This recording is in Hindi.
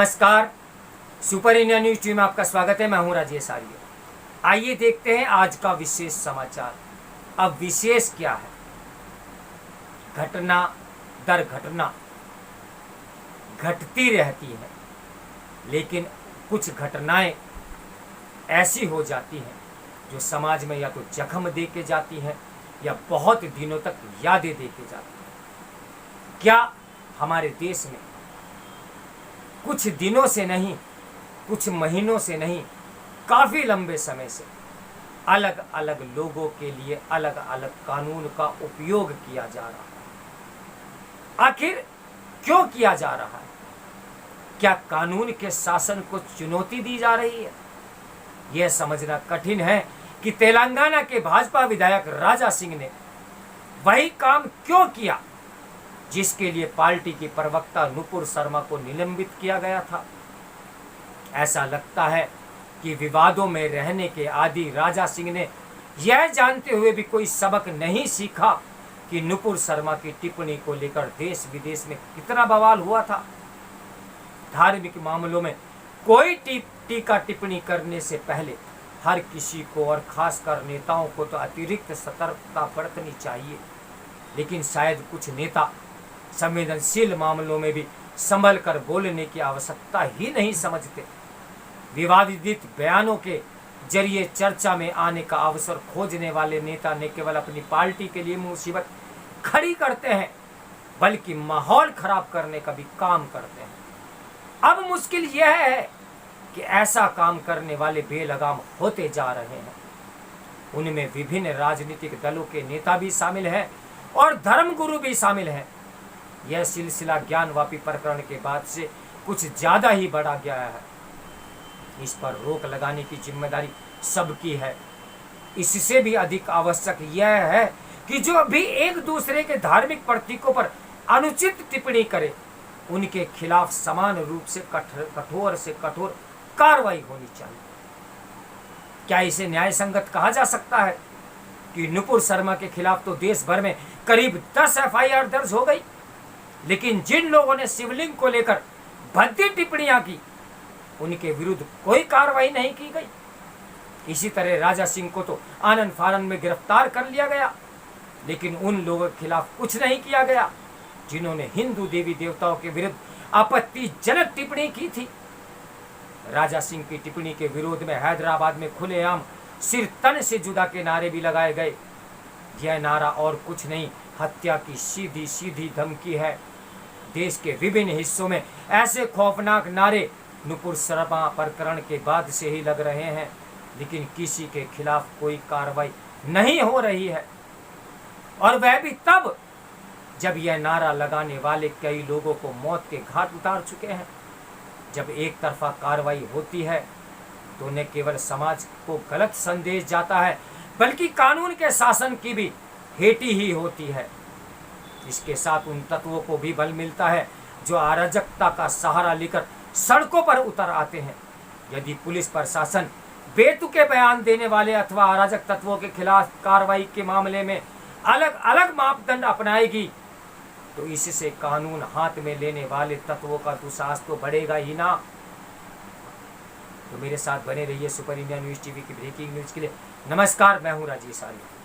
नमस्कार, सुपर इंडिया न्यूज टीम में आपका स्वागत है। मैं हूं राजेश आर्य। आइए देखते हैं आज का विशेष समाचार। अब विशेष क्या है? घटना दर घटना घटती रहती है, लेकिन कुछ घटनाएं ऐसी हो जाती हैं जो समाज में या तो जख्म दे के जाती हैं या बहुत दिनों तक यादें दे के जाती हैं। क्या हमारे देश में कुछ दिनों से नहीं, कुछ महीनों से नहीं, काफी लंबे समय से अलग अलग लोगों के लिए अलग अलग कानून का उपयोग किया जा रहा है। आखिर क्यों किया जा रहा है? क्या कानून के शासन को चुनौती दी जा रही है? यह समझना कठिन है कि तेलंगाना के भाजपा विधायक राजा सिंह ने वही काम क्यों किया जिसके लिए पार्टी की प्रवक्ता नुपुर शर्मा को निलंबित किया गया था। ऐसा लगता है कि विवादों में रहने के आदी राजा सिंह ने यह जानते हुए भी कोई सबक नहीं सीखा कि नुपुर शर्मा की टिप्पणी को लेकर देश विदेश में कितना बवाल हुआ था। धार्मिक मामलों में कोई टीका टिप्पणी करने से पहले हर किसी को और खासकर नेताओं को तो अतिरिक्त सतर्कता बरतनी चाहिए, लेकिन शायद कुछ नेता संवेदनशील मामलों में भी संभल कर बोलने की आवश्यकता ही नहीं समझते। विवादित बयानों के जरिए चर्चा में आने का अवसर खोजने वाले नेता न केवल अपनी पार्टी के लिए मुसीबत खड़ी करते हैं, बल्कि माहौल खराब करने का भी काम करते हैं। अब मुश्किल यह है कि ऐसा काम करने वाले बेलगाम होते जा रहे हैं। उनमें विभिन्न राजनीतिक दलों के नेता भी शामिल हैं और धर्मगुरु भी शामिल हैं। यह सिलसिला ज्ञानवापी प्रकरण के बाद से कुछ ज्यादा ही बढ़ा गया है। इस पर रोक लगाने की जिम्मेदारी सबकी है। इससे भी अधिक आवश्यक यह है कि जो भी एक दूसरे के धार्मिक प्रतीकों पर अनुचित टिप्पणी करे, उनके खिलाफ समान रूप से कठोर से कठोर कार्रवाई होनी चाहिए। क्या इसे न्याय संगत कहा जा सकता है कि नुपुर शर्मा के खिलाफ तो देश भर में करीब 10 एफआईआर दर्ज हो गई, लेकिन जिन लोगों ने शिवलिंग को लेकर भद्दी टिप्पणियां की, उनके विरुद्ध कोई कार्रवाई नहीं की गई। इसी तरह राजा सिंह को तो आनंद फानन में गिरफ्तार कर लिया गया, लेकिन उन लोगों के खिलाफ कुछ नहीं किया गया जिन्होंने हिंदू देवी देवताओं के विरुद्ध आपत्तिजनक टिप्पणी की थी। राजा सिंह की टिप्पणी के विरोध में हैदराबाद में खुलेआम सिर तन से जुदा के नारे भी लगाए गए। यह नारा और कुछ नहीं, हत्या की सीधी सीधी धमकी है। देश के विभिन्न हिस्सों में ऐसे खौफनाक नारे नुपुर शर्मा प्रकरण के बाद से ही लग रहे हैं, लेकिन किसी के खिलाफ कोई कार्रवाई नहीं हो रही है। और वह भी तब जब यह नारा लगाने वाले कई लोगों को मौत के घाट उतार चुके हैं। जब एक तरफा कार्रवाई होती है तो न केवल समाज को गलत संदेश जाता है, बल्कि कानून के शासन की भी हेटी ही होती है। इसके साथ उन तत्वों को भी बल मिलता है जो अराजकता का सहारा लेकर सड़कों पर उतर आते हैं। यदि पुलिस प्रशासन बेतुके बयान देने वाले अथवा अराजक तत्वों के खिलाफ कार्रवाई के मामले में अलग अलग मापदंड अपनाएगी, तो इससे कानून हाथ में लेने वाले तत्वों का दुस्साहस तो बढ़ेगा ही ना। तो मेरे साथ बने रहिए सुपर इंडिया न्यूज टीवी की ब्रेकिंग न्यूज के लिए। नमस्कार, मैं हूं राजेश आर्य।